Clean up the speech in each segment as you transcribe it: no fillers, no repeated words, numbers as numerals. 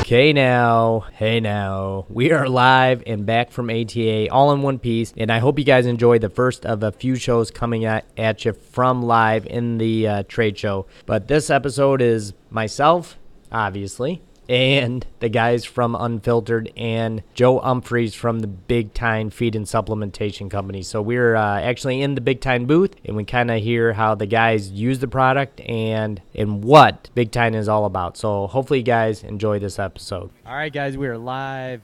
Okay now, hey now, we are live and back from ATA all in one piece, and I hope you guys enjoy the first of a few shows coming at you from live in the trade show. But this episode is myself, obviously, and the guys from Unfiltered and Joe Umphries from the Big Tine Feed and Supplementation Company. So we're actually in the Big Tine booth, and we kind of hear how the guys use the product and what Big Tine is all about. So hopefully you guys enjoy this episode. All right, guys, we are live.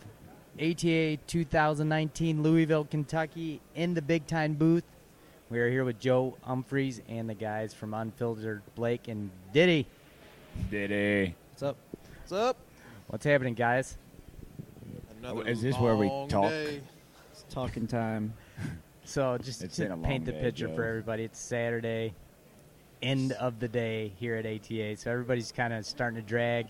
ATA 2019, Louisville, Kentucky, in the Big Tine booth. We are here with Joe Umphries and the guys from Unfiltered, Blake and Diddy. Diddy. What's up? What's up? What's happening, guys? Is this where we talk? Day. It's talking time. So just to paint the picture for everybody, it's Saturday, end of the day here at ATA. So everybody's kind of starting to drag.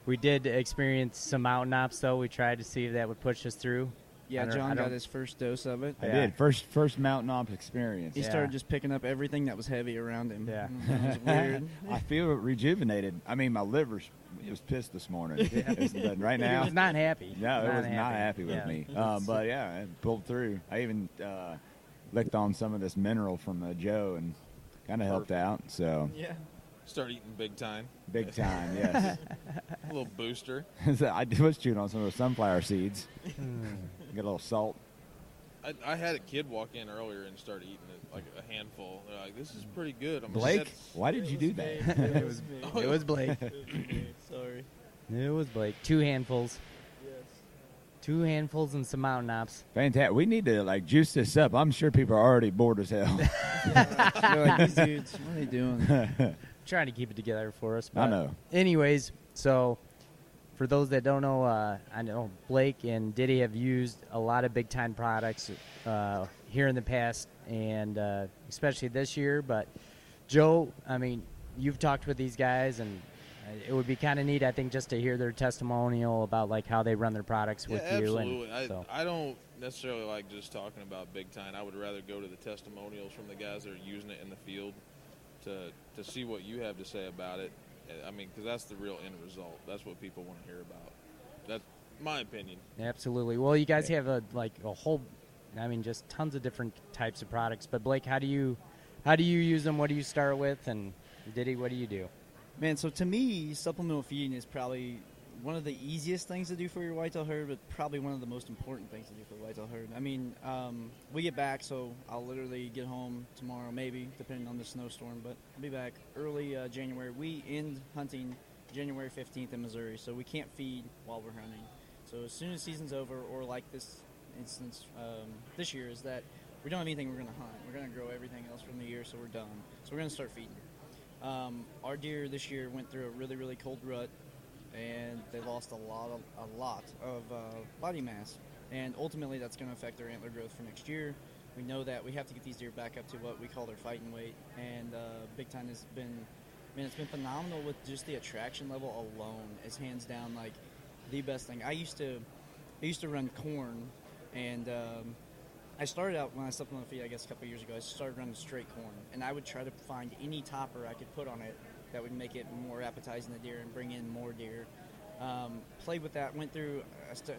We did experience some mountain ops, though. We tried to see if that would push us through. Yeah, John got his first dose of it. I did. First mountain ops experience. He started just picking up everything that was heavy around him. Yeah. It was weird. I feel rejuvenated. I mean, my liver was pissed this morning. But right now. He was not happy. No, it was not happy with me. But, yeah, I pulled through. I even licked on some of this mineral from Joe and kind of helped out. So. Yeah. Start eating Big Tine. Big Tine, yes. A little booster. I was chewing on some of those sunflower seeds. Get a little salt. I had a kid walk in earlier and start eating it, like a handful. They're like, "This is pretty good." Blake, why did you do that? It was Blake. Sorry. It was Blake. 2 handfuls. Yes. 2 handfuls and some mountain ops. Fantastic. We need to juice this up. I'm sure people are already bored as hell. You're like, these dudes, what are they doing? Trying to keep it together for us. But I know. Anyways, so for those that don't know, I know Blake and Diddy have used a lot of Big Tine products here in the past, and especially this year. But Joe, I mean, you've talked with these guys, and it would be kind of neat, I think, just to hear their testimonial about how they run their products with you. Absolutely. And I don't necessarily like just talking about Big Tine. I would rather go to the testimonials from the guys that are using it in the field to see what you have to say about it. I mean, because that's the real end result. That's what people want to hear about. That's my opinion. Absolutely. Well, you guys have a whole, just tons of different types of products. But Blake, how do you use them? What do you start with? And Diddy, what do you do? Man, so to me, supplemental feeding is probably one of the easiest things to do for your whitetail herd, but probably one of the most important things to do for the whitetail herd. I mean, we get back, so I'll literally get home tomorrow, maybe, depending on the snowstorm, but I'll be back early January. We end hunting January 15th in Missouri, so we can't feed while we're hunting. So as soon as season's over, or like this instance this year, is that we don't have anything we're going to hunt. We're going to grow everything else from the year, so we're done. So we're going to start feeding. Our deer this year went through a really, really cold rut, and they lost a lot of body mass, and ultimately that's going to affect their antler growth for next year. We know that we have to get these deer back up to what we call their fighting weight, and Big Tine has been, it's been phenomenal with just the attraction level alone. Is hands down the best thing. I used to run corn, and I started out when I supplemented feed, I guess a couple years ago. I started running straight corn, and I would try to find any topper I could put on it that would make it more appetizing to deer and bring in more deer. Played with that, went through,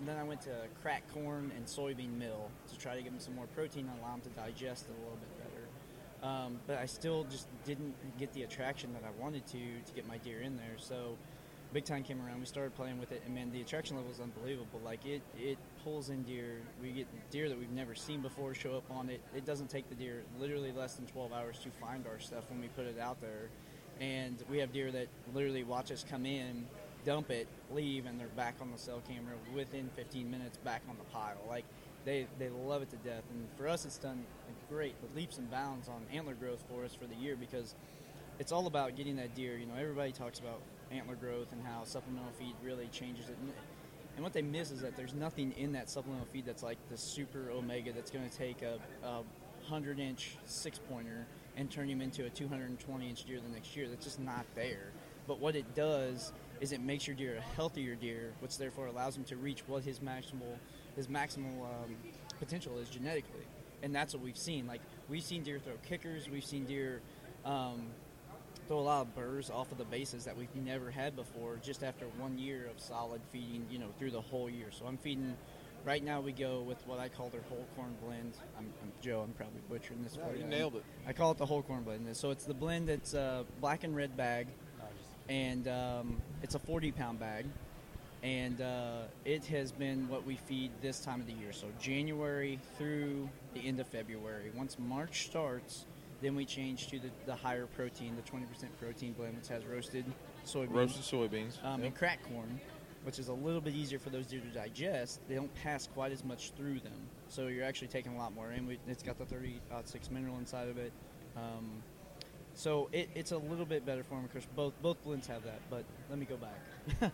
then I went to cracked corn and soybean meal to try to give them some more protein and allow them to digest it a little bit better. But I still just didn't get the attraction that I wanted to get my deer in there. So Big Tine came around, we started playing with it, and man, the attraction level is unbelievable. It pulls in deer. We get deer that we've never seen before show up on it. It doesn't take the deer literally less than 12 hours to find our stuff when we put it out there. And we have deer that literally watch us come in, dump it, leave, and they're back on the cell camera within 15 minutes back on the pile. They love it to death. And for us, it's done great, the leaps and bounds on antler growth for us for the year, because it's all about getting that deer. Everybody talks about antler growth and how supplemental feed really changes it. And what they miss is that there's nothing in that supplemental feed that's like the super omega that's going to take a 100-inch 6-pointer and turn him into a 220-inch deer the next year. That's just not there. But what it does is it makes your deer a healthier deer, which therefore allows him to reach what his maximal potential is genetically. And that's what we've seen. We've seen deer throw kickers. We've seen deer throw a lot of burrs off of the bases that we've never had before just after 1 year of solid feeding, through the whole year. So I'm feeding. Right now we go with what I call their whole corn blend. I'm Joe. I'm probably butchering this. No, you nailed it. I call it the whole corn blend. So it's the blend that's black and red bag, and it's a 40-pound bag, and it has been what we feed this time of the year. So January through the end of February. Once March starts, then we change to the higher protein, the 20% protein blend, which has roasted soybeans, and cracked corn, which is a little bit easier for those deer to digest. They don't pass quite as much through them, so you're actually taking a lot more in. It's got the 30.6 mineral inside of it, so it's a little bit better for them. Of course, both blends have that, but let me go back.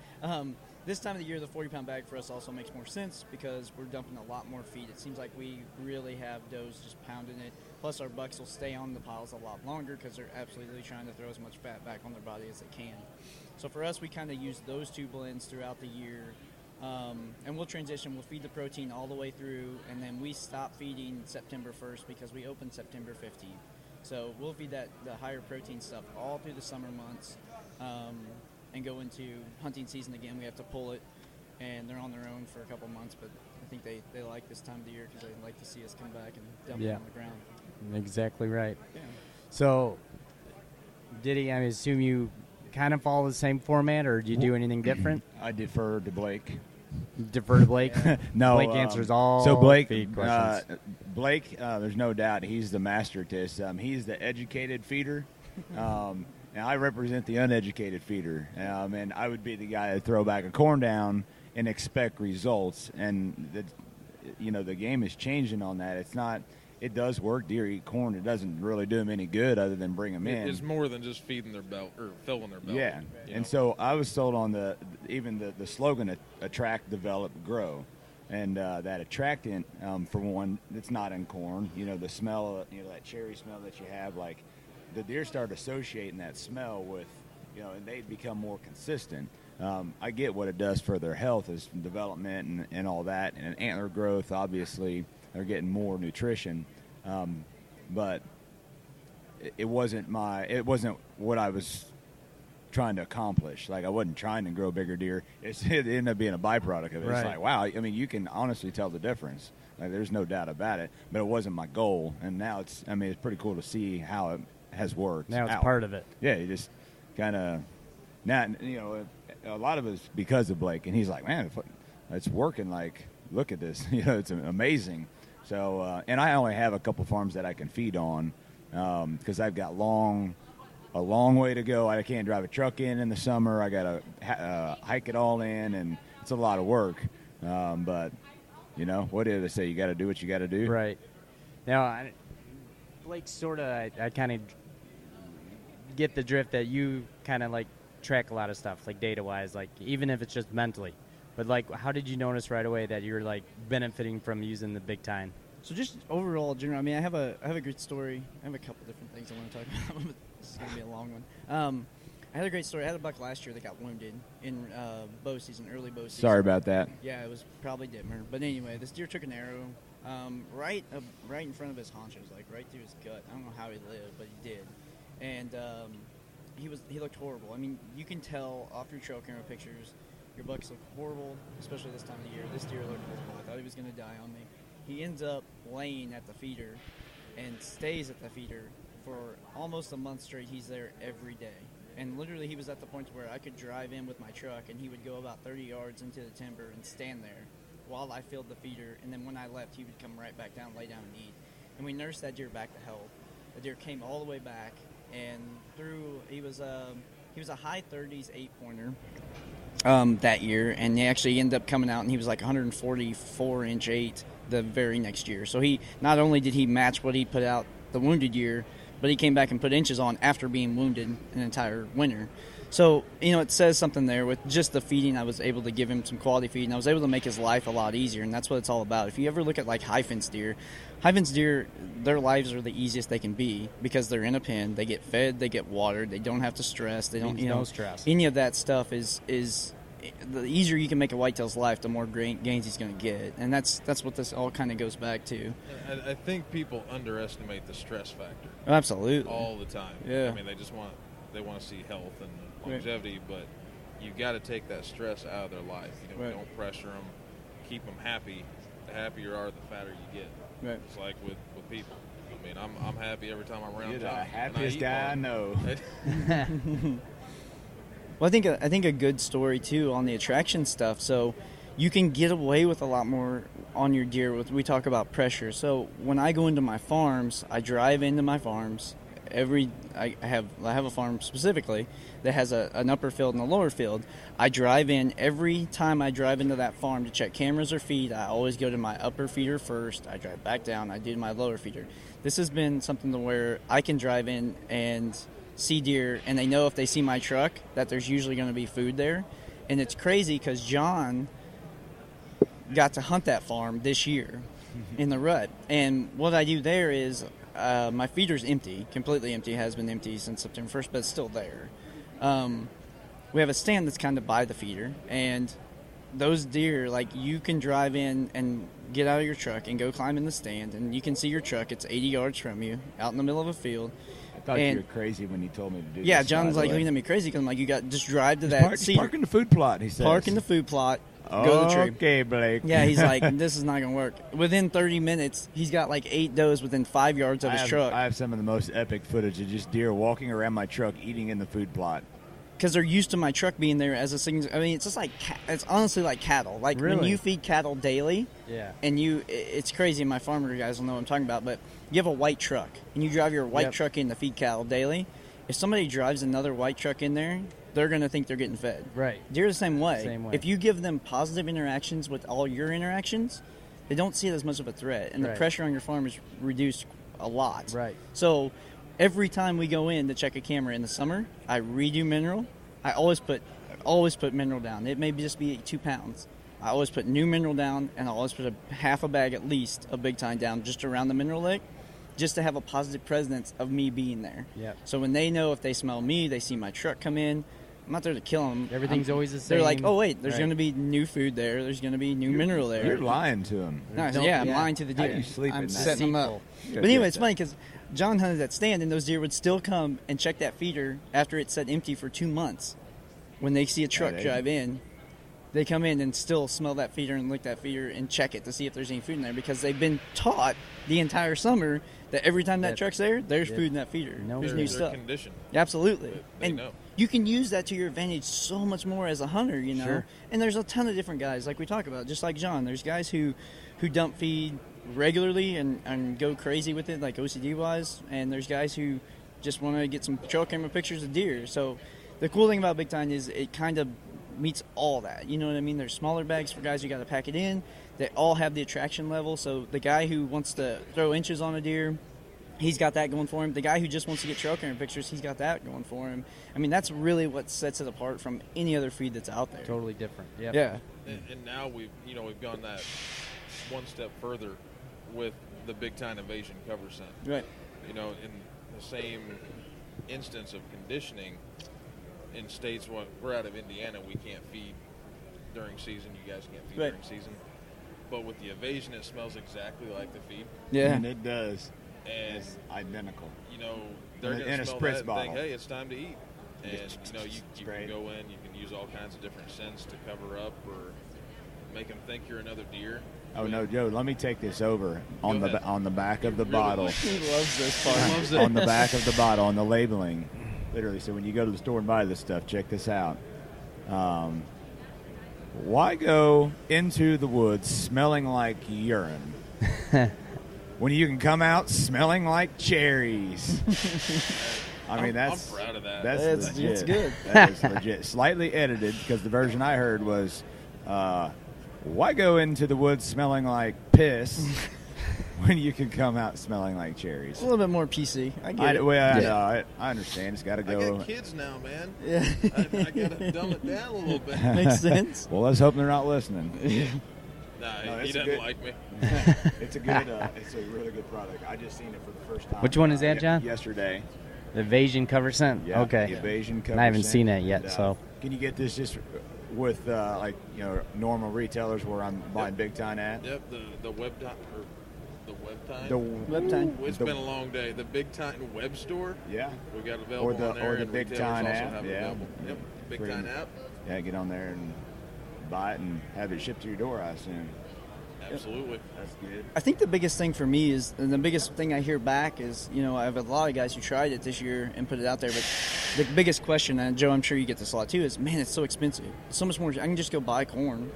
This time of the year, the 40-pound bag for us also makes more sense because we're dumping a lot more feed. It seems like we really have does just pounding it. Plus, our bucks will stay on the piles a lot longer because they're absolutely trying to throw as much fat back on their body as they can. So for us, we kind of use those two blends throughout the year, and we'll transition. We'll feed the protein all the way through, and then we stop feeding September 1st because we open September 15th. So we'll feed the higher protein stuff all through the summer months, and go into hunting season again. We have to pull it, and they're on their own for a couple months, but I think they like this time of the year because they like to see us come back and dump it on the ground. Exactly right. Yeah. So, I assume you kind of follow the same format, or do you do anything different? I defer to Blake. Defer to Blake? No. Blake answers all so Blake, feed questions. Blake, there's no doubt he's the master at this. He's the educated feeder. And I represent the uneducated feeder, and I would be the guy to throw back a corn down and expect results. And the game is changing on that. It's not. It does work. Deer eat corn. It doesn't really do them any good other than bring them in. It's more than just feeding their belt or filling their belly. Yeah, and so I was sold on the slogan attract, develop, grow, and that attractant for one, it's not in corn. The smell, that cherry smell that you have, like. The deer start associating that smell with, and they become more consistent. I get what it does for their health as development and all that, and antler growth. Obviously, they're getting more nutrition, but it wasn't what I was trying to accomplish. Like I wasn't trying to grow bigger deer. It ended up being a byproduct of it. Right. It's like, wow. I mean, you can honestly tell the difference. Like, there's no doubt about it. But it wasn't my goal, and now it's pretty cool to see how it has worked. Now it's part of it. Yeah, you just kind of now, a lot of it's because of Blake, and he's like, man, it's working. Like, look at this, it's amazing. So, and I only have a couple farms that I can feed on because I've got a long way to go. I can't drive a truck in the summer. I got to hike it all in, and it's a lot of work. But what did they say? You got to do what you got to do. Right. Now, Blake, sort of, I kind of get the drift that you kind of like track a lot of stuff, like data-wise, like even if it's just mentally. But like, how did you notice right away that you're like benefiting from using the Big Tine? So just overall, general. I have a great story. I have a couple different things I want to talk about, but this is going to be a long one. I had a great story. I had a buck last year that got wounded in bow season, early bow season. Sorry about that. Yeah, it was probably Dittmer. But anyway, this deer took an arrow right in front of his haunches, like right through his gut. I don't know how he lived, but he did. And he looked horrible. I mean, you can tell off your trail camera pictures, your bucks look horrible, especially this time of the year. This deer looked horrible. I thought he was going to die on me. He ends up laying at the feeder and stays at the feeder for almost a month straight. He's there every day. And literally he was at the point where I could drive in with my truck and he would go about 30 yards into the timber and stand there while I filled the feeder. And then when I left, he would come right back down, lay down and eat. And we nursed that deer back to health. The deer came all the way back and he was a high 30s 8-pointer that year. And he actually ended up coming out and he was like 144-inch 8 the very next year. So he not only did he match what he put out the wounded year, but he came back and put inches on after being wounded an entire winter. So, it says something there with just the feeding. I was able to give him some quality feed, and I was able to make his life a lot easier, and that's what it's all about. If you ever look at, like, high-fence deer, their lives are the easiest they can be because they're in a pen. They get fed, they get watered, they don't have to stress. They don't, no stress. Any of that stuff is the easier you can make a whitetail's life, the more gains he's going to get, and that's what this all kind of goes back to. I think people underestimate the stress factor. Absolutely. All the time. Yeah. I mean, they just want they want to see health and longevity, but you got to take that stress out of their life. You know, don't pressure them, keep them happy. The happier you are, the fatter you get. Right. It's like with people. I mean, I'm happy every time I'm around. You're the happiest guy I know. Well, I think a good story too on the attraction stuff. So you can get away with a lot more on your deer. We talk about pressure. So when I go into my farms, I drive into my farms. I have a farm specifically that has an upper field and a lower field. I drive in every time I drive into that farm to check cameras or feed. I always go to my upper feeder first. I drive back down. I do my lower feeder. This has been something to where I can drive in and see deer, and they know if they see my truck that there's usually going to be food there. And it's crazy because John got to hunt that farm this year in the rut. And what I do there is my feeder's empty, completely empty, has been empty since September 1st, but it's still there. We have a stand that's kind of by the feeder, and those deer, like, you can drive in and get out of your truck and go climb in the stand, and you can see your truck. It's 80 yards from you, out in the middle of a field. I thought you were crazy when you told me to do this. Yeah, John's like looking at me crazy because I'm like, just drive to that cedar. Park in the food plot, he says. Park in the food plot. Go to the tree. Okay, Blake. Yeah, he's like, this is not going to work. Within 30 minutes, he's got like 8 does within 5 yards of his truck. I have some of the most epic footage of just deer walking around my truck eating in the food plot. Because they're used to my truck being there as a signal. I mean, it's just like, it's honestly like cattle. Like when you feed cattle daily, and it's crazy. My farmer guys will know what I'm talking about, but you have a white truck, and you drive your white truck in to feed cattle daily. If somebody drives another white truck in there, they're going to think they're getting fed. Right. Deer the same way. If you give them positive interactions with all your interactions, they don't see it as much of a threat, and the pressure on your farm is reduced a lot. Right. So every time we go in to check a camera in the summer, I redo mineral. I always put mineral down. It may just be 2 pounds. I always put new mineral down, and I always put half a bag at least of Big Tine down just around the mineral lick, just to have a positive presence of me being there. Yep. So when they know, if they smell me, they see my truck come in, I'm not there to kill them. Everything's always the same. They're like, oh, wait, there's going to be new food there. There's going to be new mineral there. You're lying to them. No, I'm lying to the deer. How do you sleep I'm at night? setting them up. But anyway, it's funny because John hunted that stand, and those deer would still come and check that feeder after it's sat empty for 2 months. When they see a truck drive in, they come in and still smell that feeder and lick that feeder and check it to see if there's any food in there, because they've been taught the entire summer that every time that truck's there's food in that feeder. There's new stuff. Conditioned. Absolutely. They and know. You can use that to your advantage so much more as a hunter, you know. Sure. And there's a ton of different guys, like we talk about, just like John. There's guys who dump feed regularly and go crazy with it, like OCD-wise, and there's guys who just want to get some trail camera pictures of deer. So the cool thing about Big Tine is it kind of meets all that. You know what I mean? There's smaller bags for guys who got to pack it in. They all have the attraction level. So the guy who wants to throw inches on a deer, he's got that going for him. The guy who just wants to get trail camera pictures, he's got that going for him. I mean, that's really what sets it apart from any other feed that's out there. Totally different. Yep. Yeah. And now we've gone that one step further with the Big Tine Invasion cover scent. Right. You know, in the same instance of conditioning, in states when we're out of Indiana, we can't feed during season. You guys can't feed during season. But with the Invasion, it smells exactly like the feed. Yeah. And it does. And it's identical. You know, they're going to smell that and think, hey, it's time to eat. And, you know, you can go in, you can use all kinds of different scents to cover up or make them think you're another deer. Oh, no, Joe, let me take this over. On the back of the bottle. He loves this part. Loves it. On the back of the bottle, on the labeling. Literally, so when you go to the store and buy this stuff, check this out. Why go into the woods smelling like urine when you can come out smelling like cherries? I mean, I'm proud of that. That's legit. It's good. That is legit. Slightly edited, because the version I heard was, why go into the woods smelling like piss when you can come out smelling like cherries? It's a little bit more PC. I get it. Well, I understand. It's got to go. I got kids now, man. Yeah. I got to dumb it down a little bit. Makes sense. Well, let's hope they're not listening. Nah, he doesn't like me. It's a good. It's a really good product. I just seen it for the first time. Which one is that, John? Yesterday. The Invasion cover scent? Yeah, okay. The Invasion cover And I haven't scent. seen it yet, And, so. Can you get this just with normal retailers where I'm buying Big Tine at? Yep, the web The web time. The Web Tine. It's been a long day. The Big Tine web store. Yeah. We got available on there. Or the and Big retailers Tine also app. have it Yeah. available. Yep. Big Free. Tine app. Yeah, get on there and buy it and have it shipped to your door, I assume. Absolutely. That's good. I think the biggest thing for me is, and the biggest thing I hear back is, I have a lot of guys who tried it this year and put it out there, but the biggest question, and Joe, I'm sure you get this a lot too, is, man, it's so expensive. It's so much more. I can just go buy corn.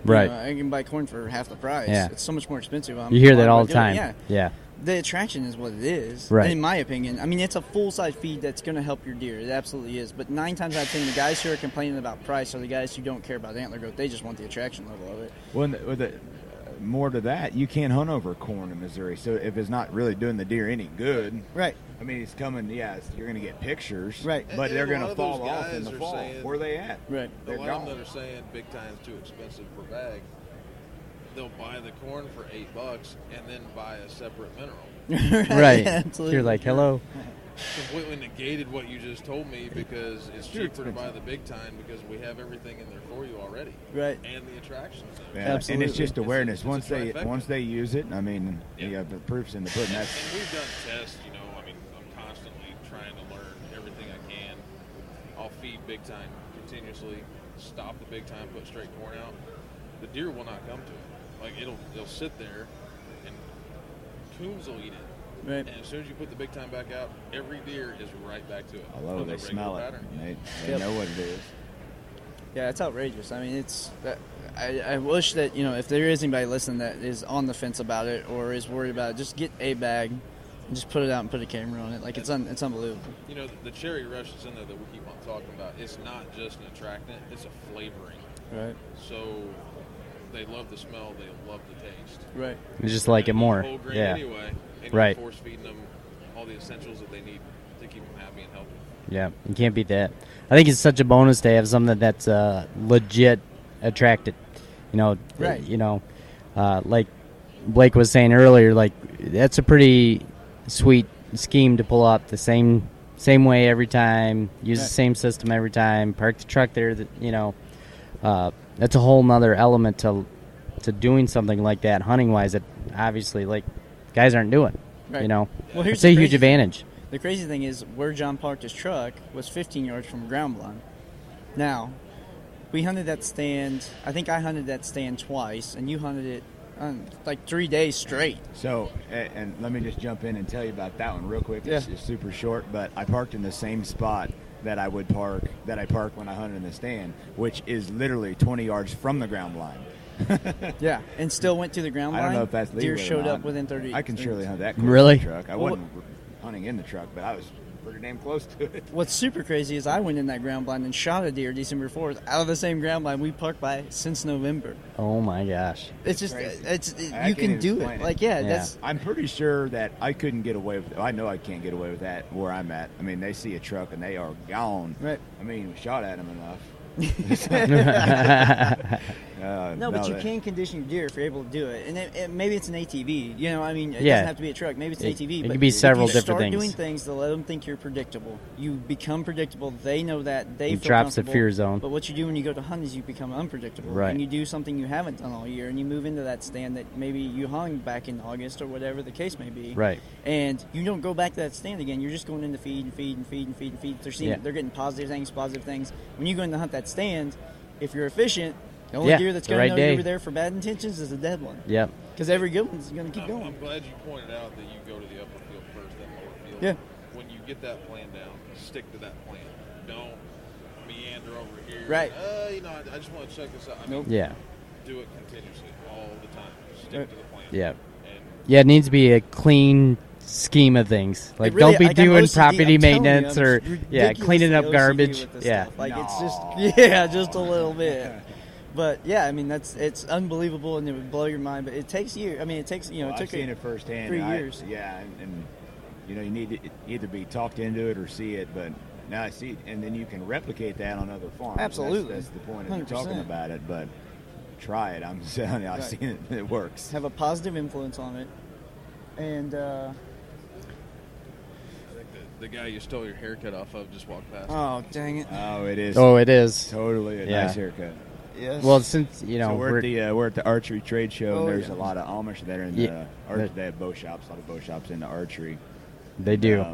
Right. I can buy corn for half the price. Yeah. It's so much more expensive. You hear that why all would the I do it? time. Yeah. Yeah. The attraction is what it is, Right. in my opinion. I mean, it's a full-size feed that's going to help your deer. It absolutely is. But 9 times out of 10, the guys who are complaining about price are the guys who don't care about antler growth. They just want the attraction level of it. Well, more to that, you can't hunt over corn in Missouri. So if it's not really doing the deer any good, Right. I mean, it's coming. Yeah, you're going to get pictures, Right. But And they're a going lot to of those fall off in guys the are fall. saying- Where are they at? Right. A They're lot of gone. them that are saying Big Tine's too expensive per bag. They'll buy the corn for $8 and then buy a separate mineral. Right. Absolutely. You're like, hello. Completely negated what you just told me because it's cheaper to buy the Big Time because we have everything in there for you already. Right. And the attractions. Yeah, Absolutely. and it's just awareness. It's a Once they trifecta. use it, I mean, Yeah. you got the proofs in the pudding. And That's we've done tests, I mean, I'm constantly trying to learn everything I can. I'll feed Big Time continuously, stop the Big Time, put straight corn out. The deer will not come to it. Like, it'll sit there, and coons will eat it. Right. And as soon as you put the Big Time back out, every deer is right back to it. I love on it. They the smell regular it. pattern. They Yep. know what it is. Yeah, it's outrageous. I mean, it's. I wish that, if there is anybody listening that is on the fence about it or is worried about it, just get a bag and just put it out and put a camera on it. Like, it's unbelievable. The cherry rush that's in there that we keep on talking about, it's not just an attractant, it's a flavoring. Right. So they love the smell, they love the taste. Right. You just like it more. Whole grain Yeah. anyway, and Right. you're force feeding them all the essentials that they need to keep them happy and healthy. Yeah, you can't beat that. I think it's such a bonus to have something that's legit attracted. Right. Like Blake was saying earlier, like that's a pretty sweet scheme to pull up the same way every time. Use the same system every time. Park the truck there. That's a whole nother element to doing something like that hunting wise. That obviously like guys aren't doing. Right. Well, here's it's the a huge crazy thing. advantage. The crazy thing is where John parked his truck was 15 yards from ground blind. Now, we hunted that stand. I think I hunted that stand twice, and you hunted it like 3 days straight. So, and let me just jump in and tell you about that one real quick. It's super short, but I parked in the same spot that I park when I hunted in the stand, which is literally 20 yards from the ground blind. Yeah, and still went to the ground I line. don't know if that's legal Deer or showed not. up within 30. I can surely hunt that Really? in the truck. I wasn't hunting in the truck, but I was pretty damn close to it. What's super crazy is I went in that ground blind and shot a deer December 4th out of the same ground blind we parked by since November. Oh my gosh. It's just, I you can't can do explain it. it. Like, that's. I'm pretty sure that I couldn't get away with it. I know I can't get away with that where I'm at. I mean, they see a truck and they are gone. Right. I mean, we shot at them enough. No, but you can condition your deer if you're able to do it, and maybe it's an ATV. I mean, it Yeah. doesn't have to be a truck. Maybe it's an ATV. It but could be several if you different start things. doing things to let them think you're predictable. You become predictable. They know that. They It feel drops the comfortable. fear zone. But what you do when you go to hunt is you become unpredictable. Right. And you do something you haven't done all year, and you move into that stand that maybe you hung back in August or whatever the case may be. Right. And you don't go back to that stand again. You're just going in to feed and feed and feed and feed and feed. They're getting positive things. When you go in to hunt that stand, if you're efficient, the only deer that's the going right to know day. you were there for bad intentions is a dead one. Yep. Because every good one's going to keep I'm going. glad you pointed out that you go to the upper field first, then lower field. Yeah. When you get that plan down, stick to that plan. Don't meander over here. Right. I just want to check this out. I mean, Nope. Yeah. do it continuously all the time. Stick Right. to the plan. Yeah. And Yeah, it needs to be a clean scheme of things. Like, Really, don't be like, I'm doing OCD, property I'm telling you, maintenance I'm or ridiculously cleaning up OCD garbage. with this Yeah. stuff. Like, it's just, just a little bit. But yeah, I mean it's unbelievable, and it would blow your mind. But it takes years. I mean, it takes it I've took seen it firsthand. 3 years. Yeah, and you need to either be talked into it or see it. But now I see it, and then you can replicate that on other farms. Absolutely. That's the point of 100%. talking about it. But try it. I'm telling you, I've Right. seen it. It works. have a positive influence on it, and I think the guy you stole your haircut off of just walked past. oh dang it! Oh, it is. Oh, it is. Totally a Yeah. nice haircut. Yes. Well, since So we're at the archery trade show, and there's yeah. a lot of Amish that are in Yeah. they have bow shops, a lot of bow shops in the archery. they do.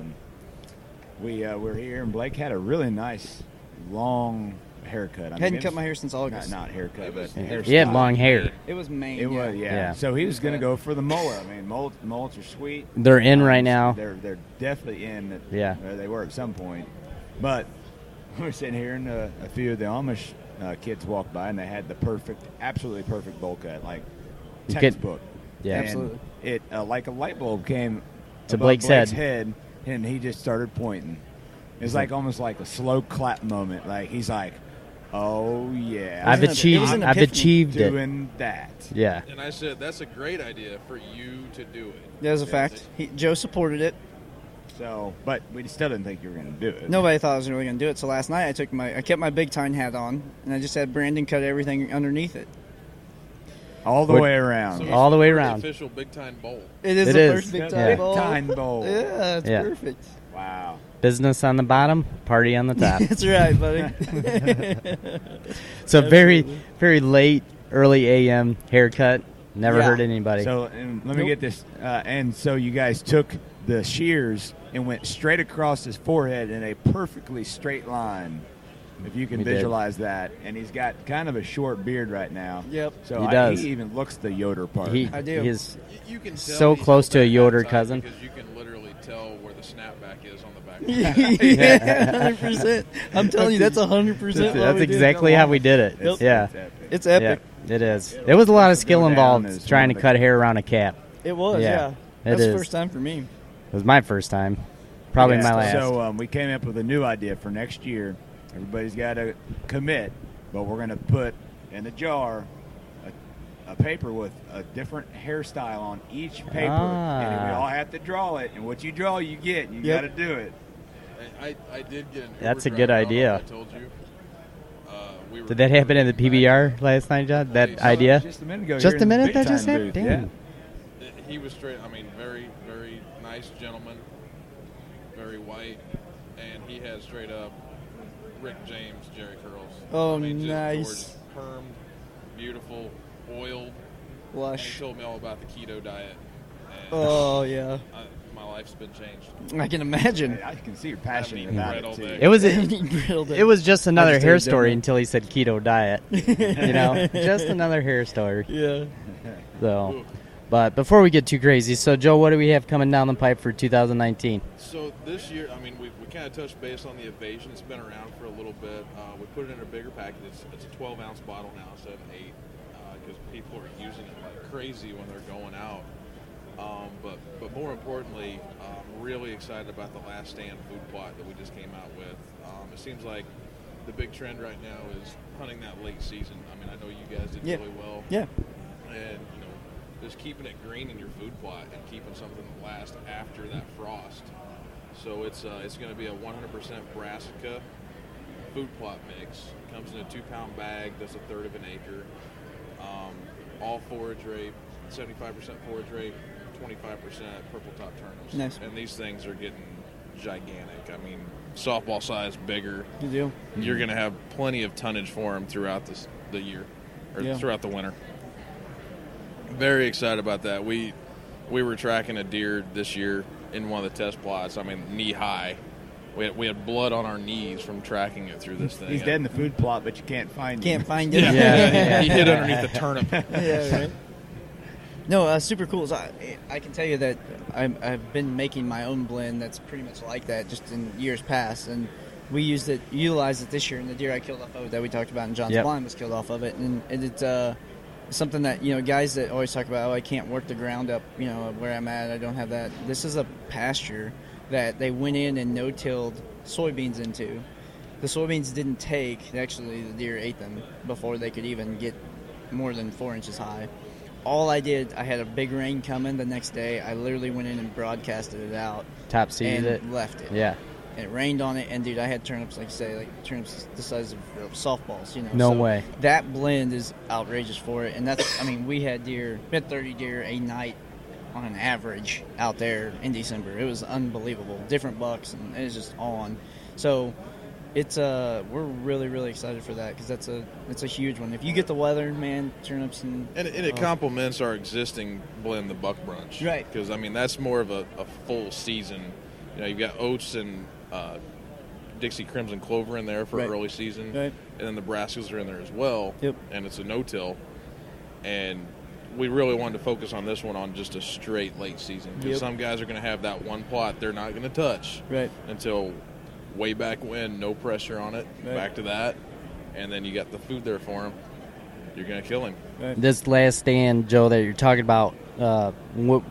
We're here, and Blake had a really nice long haircut. Hadn't cut my hair since August. Not haircut, but He had long hair. It was Maine. It was, Yeah. yeah. So he was going to go for the mower. I mean, mullets are sweet. They're in right now. They're definitely in. Yeah. They were at some point. But we're sitting here, and a few of the Amish kids walked by, and they had absolutely perfect bowl cut, like You could- textbook. Yeah. And Absolutely. It like a light bulb came To above Blake's head. head, and he just started pointing. It's like almost like a slow clap moment. Like he's like, "Oh yeah, I've It was an epiphany. achieved it. doing that." Yeah. And I said, that's a great idea for you to do it. That was a fact. Joe supported it. So, but we still didn't think you were going to do it. Nobody thought I was really going to do it. So last night I kept my Big Tine hat on, and I just had Brandon cut everything underneath it. all the What- way around. So All the way it's around. the official Big Time Bowl. It is It the is. first Big Yeah. Tine Big bowl. Tine Bowl. Yeah, it's Yeah. perfect. Wow. Business on the bottom, party on the top. That's right, buddy. So very, Absolutely. very late, early a.m. haircut. Never Yeah. hurt anybody. So, and let me Nope. get this. And so you guys took the shears and went straight across his forehead in a perfectly straight line. If you can We did. visualize that. And he's got kind of a short beard right now. Yep. So He does. he even looks the Yoder part. I do. He is You can tell So he's close to a held that Yoder hat tight cousin. because you can literally tell where the snapback is on the back. Yeah, 100%. I'm telling you, that's 100%. that's exactly how we did it. Yep. Yeah. It's epic. It's epic. Yeah, it is. There was a lot of skill Go down involved as trying to one of cut the- hair around a cap. It was, Yeah, yeah. it That's is. the first time for me. It was my first time. Probably Yeah. my last. So we came up with a new idea for next year. Everybody's got to commit, but we're going to put in the jar a paper with a different hairstyle on each paper, and we all have to draw it. And what you draw, you get. You Yep. got to do it. I did get an That's a Uber good driver. I don't know idea. if I told you. We were- Did that happen in the PBR last night, John? That So, idea? Just a minute ago. Just here a in the minute Big that just Tine happened? booth. Damn. He was straight. I mean, very, very nice gentleman, very white, and he had straight up Rick James Jerry curls. Oh, I mean, just nice. gorgeous. Permed, beautiful, oiled. And he Lush. told me all about the keto diet. And Oh, yeah. my life's been changed. I can imagine. I can see you're passionate eaten about bread it all too. day. It was Grilled it was just another just hair ate story dinner. until he said keto diet. You know, just another hair story. Yeah. So, but before we get too crazy, so Joe, what do we have coming down the pipe for 2019? So this year, I mean, we kind of touched base on the Evasion. It's been around for a little bit. We put it in a bigger package. It's a 12-ounce bottle now instead of 8, because people are using it like crazy when they're going out. But more importantly, I'm really excited about the Last Stand food plot that we just came out with. It seems like the big trend right now is hunting that late season. I mean, I know you guys did Yeah. really well. Yeah. And, just keeping it green in your food plot and keeping something that lasts after that frost. So it's going to be a 100% brassica food plot mix. Comes in a 2-pound bag. That's a third of an acre. All forage rape, 75% forage rape, 25% purple top turnips. Nice. And these things are getting gigantic. I mean, softball size, bigger. Good deal. You're going to have plenty of tonnage for them throughout the year, or Yeah. throughout the winter. Very excited about that. We were tracking a deer this year in one of the test plots. I mean, knee high. We had blood on our knees from tracking it through this thing. He's dead in the food plot, but you can't find Can't him. find it. Yeah. He hid underneath the turnip. Yeah, right. No, super cool. So I can tell you that I've been making my own blend that's pretty much like that just in years past, and we utilized it this year, and the deer I killed off of it that we talked about in John's Yep. blind was killed off of it, and it's something that guys that always talk about, I can't work the ground up, where I'm at, I don't have that. This is a pasture that they went in and no-tilled soybeans into. The soybeans didn't take. Actually, the deer ate them before they could even get more than 4 inches high. All I did, I had a big rain coming the next day. I literally went in and broadcasted it out Top seeded and it. left it. Yeah. And it rained on it, and dude, I had turnips, like you say, like turnips the size of softballs, No So way. That blend is outrageous for it, and that's, we had 30 deer a night on an average out there in December. It was unbelievable. Different bucks, and it was just on. So We're really, really excited for that because it's a huge one. If you get the weather, man, turnips and it complements our existing blend, the Buck Brunch. Right. Because, I mean, that's more of a full season. You know, you've got oats and Dixie Crimson Clover in there for Right. early season. Right. And then the brassicas are in there as well. Yep. And it's a no-till. And we really wanted to focus on this one on just a straight late season. Because Yep. some guys are going to have that one plot they're not going to touch Right. until way back when, no pressure on it, Right. back to that. And then you got the food there for him. You're going to kill him. Right. This last stand, Joe, that you're talking about, what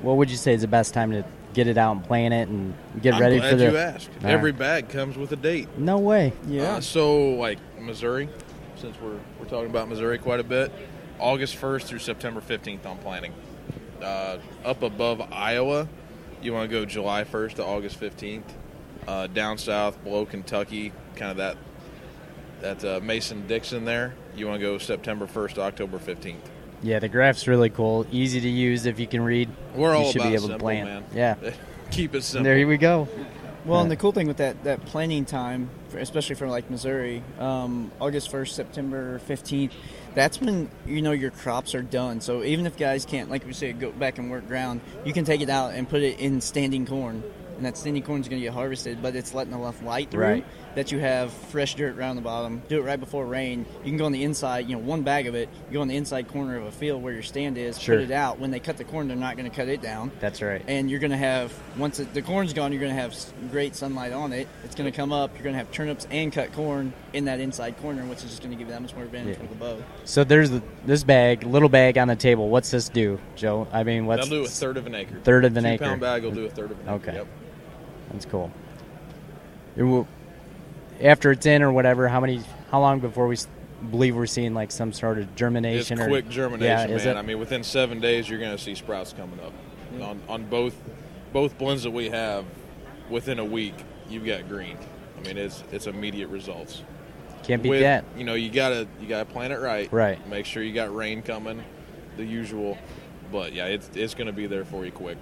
would you say is the best time to get it out and plant it and get ready I'm for glad the? you asked. All Every right. bag comes with a date. No way. Yeah. So, like Missouri, since we're talking about Missouri quite a bit, August 1st through September 15th on planting. Up above Iowa, you want to go July 1st to August 15th. Down south, below Kentucky, kind of that Mason-Dixon there, you want to go September 1st to October 15th. Yeah, the graph's really cool. Easy to use if you can read. We're all you should about be able simple, to plant. man. Yeah. Keep it simple. There we go. Well, and the cool thing with that planting time, especially for like Missouri, August 1st, September 15th, that's when your crops are done. So even if guys can't, like we say, go back and work ground, you can take it out and put it in standing corn. And that standing corn is going to get harvested, but it's letting enough light through Right. that you have fresh dirt around the bottom. Do it right before rain. You can go on the inside, one bag of it, you go on the inside corner of a field where your stand is, Sure. put it out. When they cut the corn, they're not going to cut it down. That's right. And you're going to have, once the corn's gone, you're going to have great sunlight on it. It's going to come up. You're going to have turnips and cut corn in that inside corner, which is just going to give you that much more advantage with the bow. So there's this little bag on the table. What's this do, Joe? I mean, what's They'll do a third of an acre. Third of an 2 acre. pound bag will do a third of an acre. Okay. Yep. That's cool. After it's in or whatever, how long before we believe we're seeing like some sort of germination? It's quick germination, is man. it? I mean, within 7 days, you're going to see sprouts coming up. On both blends that we have, within a week, you've got green. I mean, it's immediate results. Can't beat that. You gotta plant it right. Right. Make sure you got rain coming, the usual. But yeah, it's going to be there for you quick.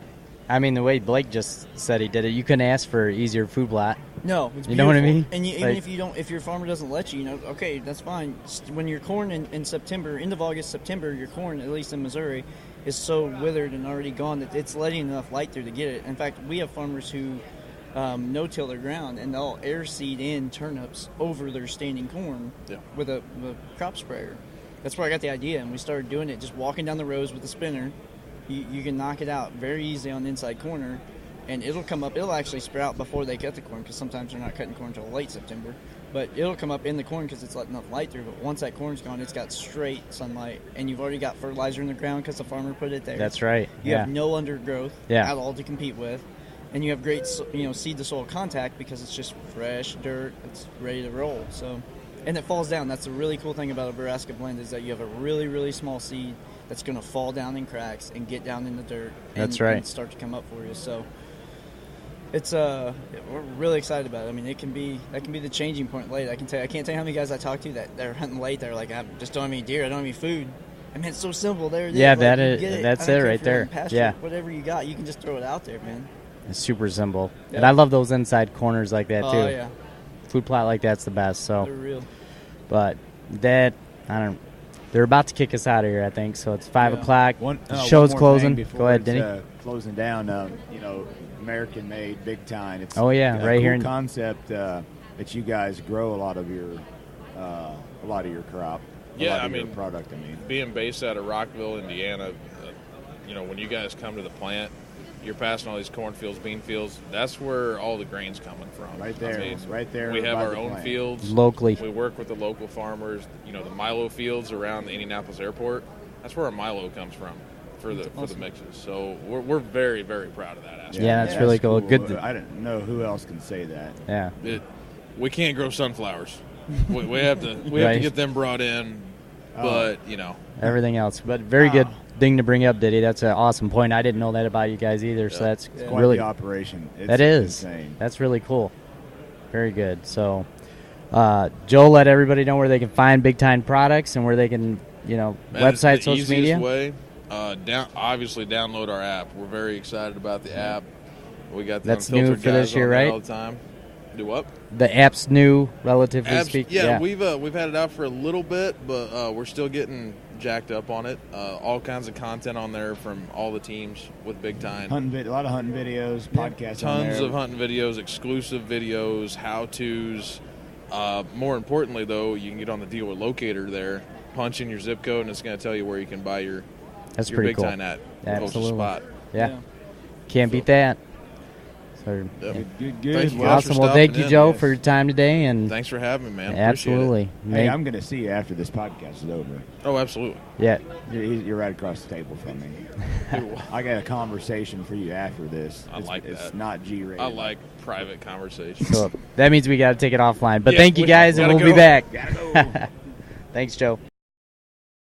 I mean, the way Blake just said he did it, you couldn't ask for easier food plot. No, it's You know what I mean? And even Like- if your farmer doesn't let you, okay, that's fine. When your corn in September, end of August, September, your corn, at least in Missouri, is so withered and already gone that it's letting enough light through to get it. In fact, we have farmers who no-till their ground, and they'll air seed in turnips over their standing corn with a crop sprayer. That's where I got the idea, and we started doing it, just walking down the rows with a spinner. You can knock it out very easy on the inside corner, and it'll come up. It'll actually sprout before they cut the corn, because sometimes they're not cutting corn until late September. But it'll come up in the corn because it's letting enough light through. But once that corn's gone, it's got straight sunlight, and you've already got fertilizer in the ground because the farmer put it there. That's right. You have no undergrowth Yeah. at all to compete with, and you have great seed to soil contact because it's just fresh dirt. It's ready to roll. So, and it falls down. That's the really cool thing about a Baraska blend is that you have a really, really small seed that's going to fall down in cracks and get down in the dirt. That's right. And start to come up for you. So it's we're really excited about it. I mean, that can be the changing point late. I can't tell you how many guys I talk to that they're hunting late. They're like, I just don't have any deer. I don't have any food. I mean, it's so simple. There it is. Yeah, Like, that you is- get that's I don't it care right if you're there. in pasture, Yeah. whatever you got, you can just throw it out there, man. It's super simple. Yeah. And I love those inside corners like that, too. Oh yeah, Food plot like that's the best. So, they're real. But they're about to kick us out of here, I think. So it's 5 o'clock. One Show's more closing. thing before Go ahead, it's, Denny. Closing down. American-made Big Tine. It's Oh, yeah, a right cool here in- concept that you guys grow a lot of your crop. Yeah, a lot I of your mean, product. I mean, Being based out of Rockville, Indiana, when you guys come to the plant, you're passing all these cornfields, bean fields. That's where all the grain's coming from. Right there, I mean, right there We have by our the own plant. fields Locally. We work with the local farmers. The Milo fields around the Indianapolis airport. That's where our Milo comes from for the mixes. So we're very, very proud of that aspect. Yeah, that's really cool. Good. I don't know who else can say that. Yeah. We can't grow sunflowers. we have to Right. get them brought in. But Everything else. But very good thing to bring up, Diddy. That's an awesome point. I didn't know that about you guys either. So that's Quite really the operation. It's that is. insane. That's really cool. Very good. So, Joe, let everybody know where they can find Big Tine products and where they can, Man, website, the social media. easiest way, obviously download our app. We're very excited about the app. We got the That's Unfiltered new for this guys year, on there right? all the time. Do what? The app's new, relatively Abs- speaking. yeah, we've had it out for a little bit, but we're still getting jacked up on it. All kinds of content on there from all the teams with Big Tine. A lot of hunting videos, podcasts on there. Tons of hunting videos, exclusive videos, how-tos. More importantly, though, you can get on the dealer locator there, punch in your zip code, and it's going to tell you where you can buy your pretty Big cool. Tine at. Absolutely. Spot. Yeah. Can't beat that. So, Yep. Good. Thank you guys awesome. for Well, thank you, stopping in. Joe, Yes. for your time today. And Thanks for having me, man. absolutely. Hey, I'm going to see you after this podcast is over. Appreciate it. Oh, absolutely. Yeah. You're right across the table from me. I got a conversation for you after this. I like It's that. not G-rated. I like private conversations. So that means we got to take it offline. But Yeah, thank you we guys, and gotta we'll be go. back. Gotta go. Thanks, Joe.